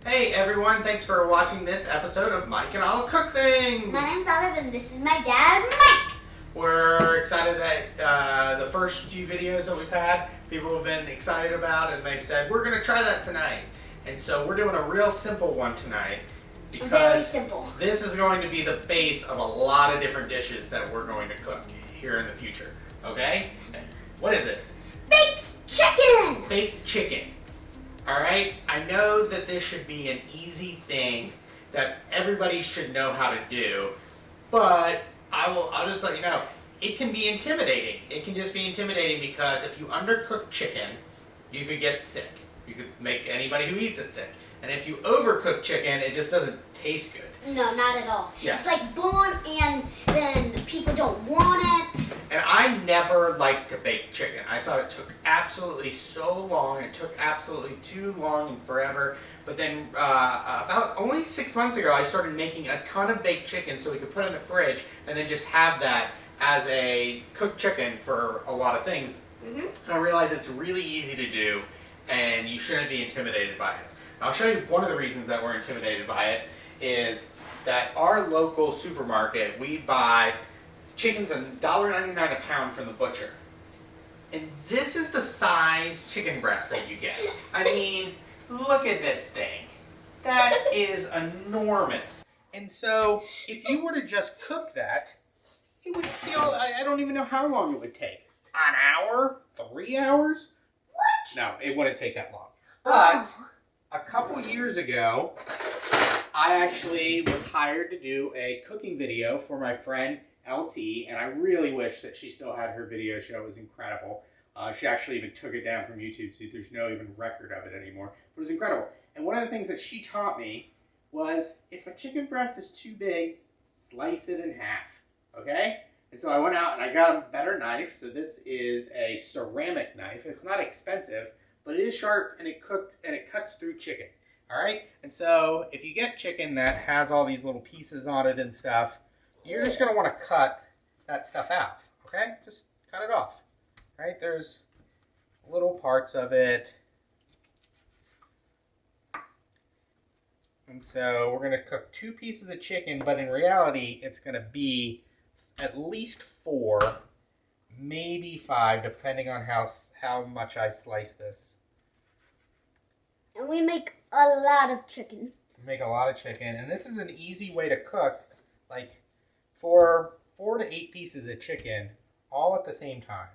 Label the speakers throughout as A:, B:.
A: Hey everyone, thanks for watching this episode of Mike and Olive Cook Things.
B: My name's Olive and this is my dad, Mike.
A: We're excited that the first few videos that we've had, people have been excited about, and they've said, we're going to try that tonight. And so we're doing a real simple one tonight. Because
B: very simple.
A: This is going to be the base of a lot of different dishes that we're going to cook here in the future. Okay? What is it?
B: Baked chicken!
A: Baked chicken. Alright? I know that this should be an easy thing that everybody should know how to do, but I'll just let you know, it can be intimidating. It can just be intimidating because if you undercook chicken, you could get sick. You could make anybody who eats it sick. And if you overcook chicken, it just doesn't taste good.
B: No, not at all.
A: Yeah.
B: It's like born and then people don't want it.
A: And I never liked to bake chicken. I thought it took absolutely so long. It took absolutely too long and forever. But then about only 6 months ago, I started making a ton of baked chicken so we could put it in the fridge and then just have that as a cooked chicken for a lot of things. And I realized it's really easy to do and you shouldn't be intimidated by it. And I'll show you one of the reasons that we're intimidated by it is that our local supermarket, we buy chicken's $1.99 a pound from the butcher. And this is the size chicken breast that you get. I mean, look at this thing. That is enormous. And so, if you were to just cook that, it would feel, I don't even know how long it would take. An hour? 3 hours?
B: What?
A: No, it wouldn't take that long. But a couple years ago, I actually was hired to do a cooking video for my friend LT, and I really wish that she still had her video show. It was incredible. She actually even took it down from YouTube, so there's no even record of it anymore. But it was incredible. And one of the things that she taught me was if a chicken breast is too big, slice it in half, okay? And so I went out and I got a better knife. So this is a ceramic knife. It's not expensive, but it is sharp and it cuts through chicken. All right? And so if you get chicken that has all these little pieces on it and stuff, you're just going to want to cut that stuff out, okay? Just cut it off, right? There's little parts of it. And so we're going to cook 2 pieces of chicken, but in reality, it's going to be at least 4, maybe 5, depending on how much I slice this.
B: And we make a lot of chicken.
A: We make a lot of chicken, and this is an easy way to cook, like for 4 to 8 pieces of chicken, all at the same time.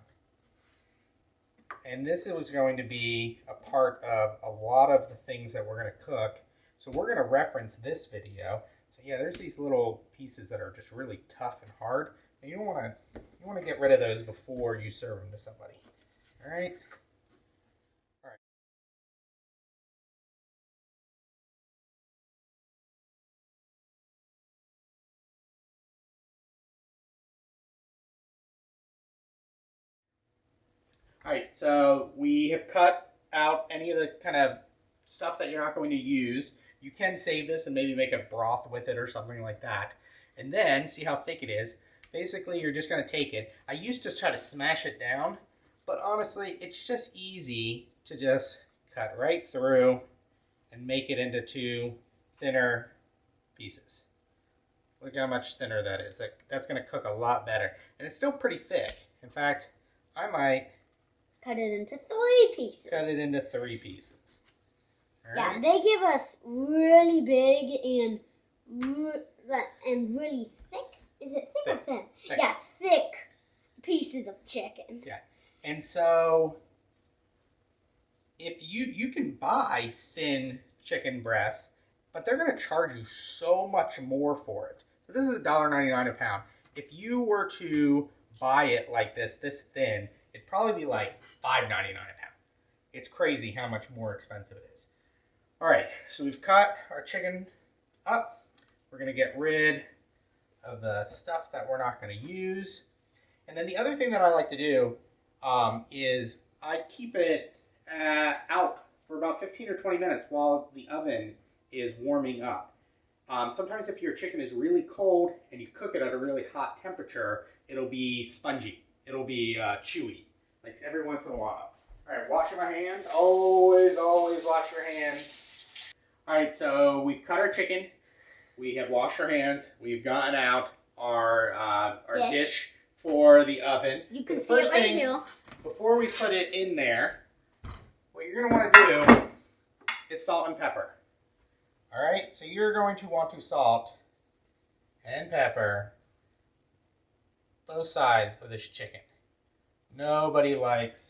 A: And this was going to be a part of a lot of the things that we're going to cook. So we're going to reference this video. So yeah, there's these little pieces that are just really tough and hard. And you want to get rid of those before you serve them to somebody. All right? All right. All right, so we have cut out any of the kind of stuff that you're not going to use. You can save this and maybe make a broth with it or something like that. And then, see how thick it is. Basically, you're just going to take it. I used to try to smash it down, but honestly, it's just easy to just cut right through and make it into 2 thinner pieces. Look how much thinner that is. That's going to cook a lot better. And it's still pretty thick. In fact, I might
B: Cut it into 3 pieces.
A: cut it into 3 pieces. All
B: Yeah,
A: right?
B: they give us really big and really thick. Is it thick or thin?
A: Thick.
B: Yeah, thick pieces of chicken.
A: Yeah. And so if you can buy thin chicken breasts, but they're going to charge you so much more for it. So this is $1.99 a pound. If you were to buy it like this thin, it'd probably be like $5.99 a pound. It's crazy how much more expensive it is. All right, so we've cut our chicken up. We're going to get rid of the stuff that we're not going to use. And then the other thing that I like to do is I keep it out for about 15 or 20 minutes while the oven is warming up. Sometimes if your chicken is really cold and you cook it at a really hot temperature, it'll be spongy. It'll be chewy, like every once in a while. All right, washing my hands. Always wash your hands. All right, so we've cut our chicken. We have washed our hands. We've gotten out our dish for the oven.
B: You can
A: The
B: see it
A: first
B: right
A: thing,
B: here.
A: before we put it in there, what you're going to want to do is salt and pepper. All right, so you're going to want to salt and pepper both sides of this chicken. Nobody likes...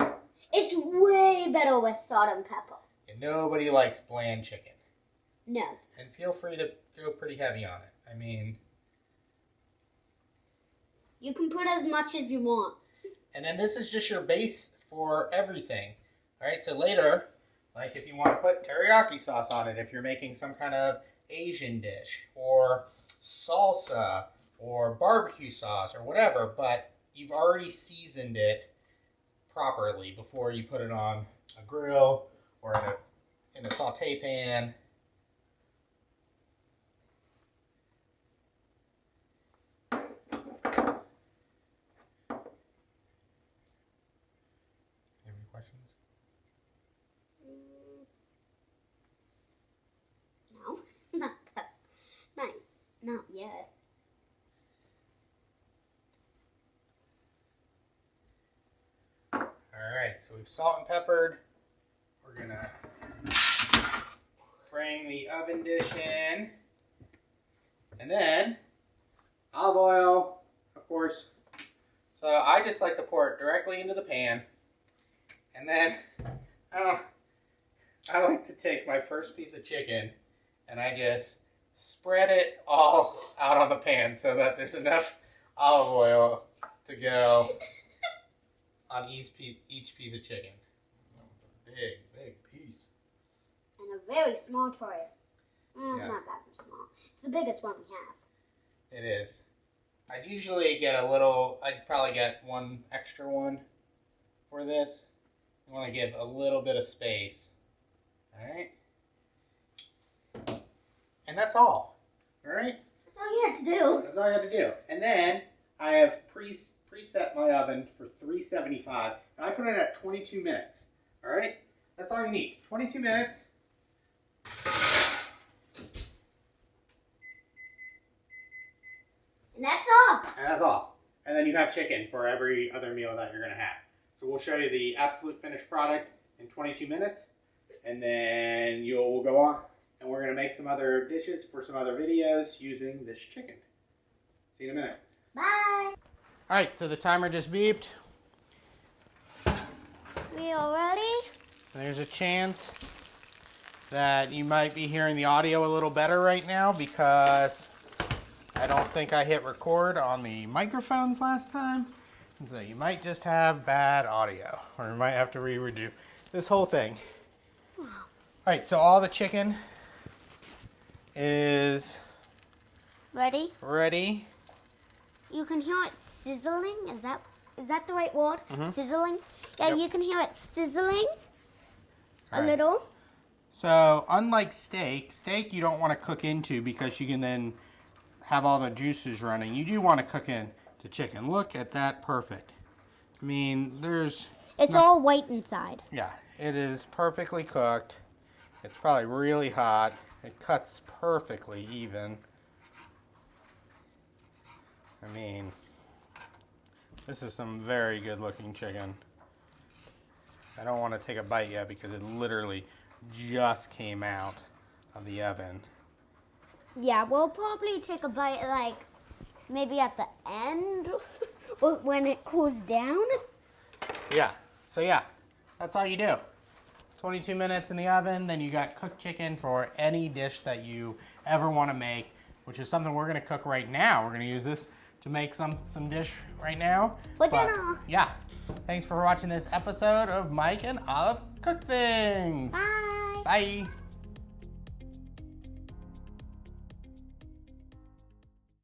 B: It's way better with salt and pepper.
A: And nobody likes bland chicken.
B: No.
A: And feel free to go pretty heavy on it. I mean...
B: You can put as much as you want.
A: And then this is just your base for everything. All right, so later, like if you want to put teriyaki sauce on it, if you're making some kind of Asian dish, or salsa, or barbecue sauce, or whatever, but you've already seasoned it properly before you put it on a grill or in a saute pan. Any questions?
B: No, not that. Not yet.
A: Alright, so we've salt and peppered. We're gonna bring the oven dish in. And then olive oil, of course. So I just like to pour it directly into the pan. And then I like to take my first piece of chicken and I just spread it all out on the pan so that there's enough olive oil to go on each piece of chicken. Big piece.
B: And a very small tray.
A: Yeah.
B: Not that small. It's the biggest one we have.
A: It is. I'd usually get I'd probably get one extra one for this. You want to give a little bit of space. Alright? And that's all. Alright?
B: That's all you have to do.
A: That's all you have to do. And then I have preset my oven for 375. And I put it at 22 minutes. Alright? That's all you need. 22 minutes.
B: And that's all.
A: And that's all. And then you have chicken for every other meal that you're going to have. So we'll show you the absolute finished product in 22 minutes. And then we'll go on. And we're going to make some other dishes for some other videos using this chicken. See you in a minute.
B: Bye.
A: Alright, so the timer just beeped.
B: We all ready?
A: There's a chance that you might be hearing the audio a little better right now because I don't think I hit record on the microphones last time. And so you might just have bad audio, or you might have to redo this whole thing. Alright, so all the chicken is
B: Ready?
A: ready.
B: You can hear it sizzling. Is that the right word? Sizzling? Yeah,
A: Yep.
B: you can hear it sizzling a
A: Alright.
B: little.
A: So unlike steak you don't want to cook into because you can then have all the juices running. You do want to cook in to chicken. Look at that, perfect. I mean,
B: It's all white inside.
A: yeah, it is perfectly cooked. It's probably really hot. It cuts perfectly even. I mean, this is some very good looking chicken. I don't want to take a bite yet because it literally just came out of the oven.
B: Yeah, we'll probably take a bite like maybe at the end or when it cools down.
A: Yeah, so yeah, that's all you do. 22 minutes in the oven, then you got cooked chicken for any dish that you ever want to make, which is something we're going to cook right now. We're going to use this to make some dish right now.
B: For
A: But,
B: dinner.
A: yeah, thanks for watching this episode of Mike and Olive Cook Things.
B: Bye.
A: Bye.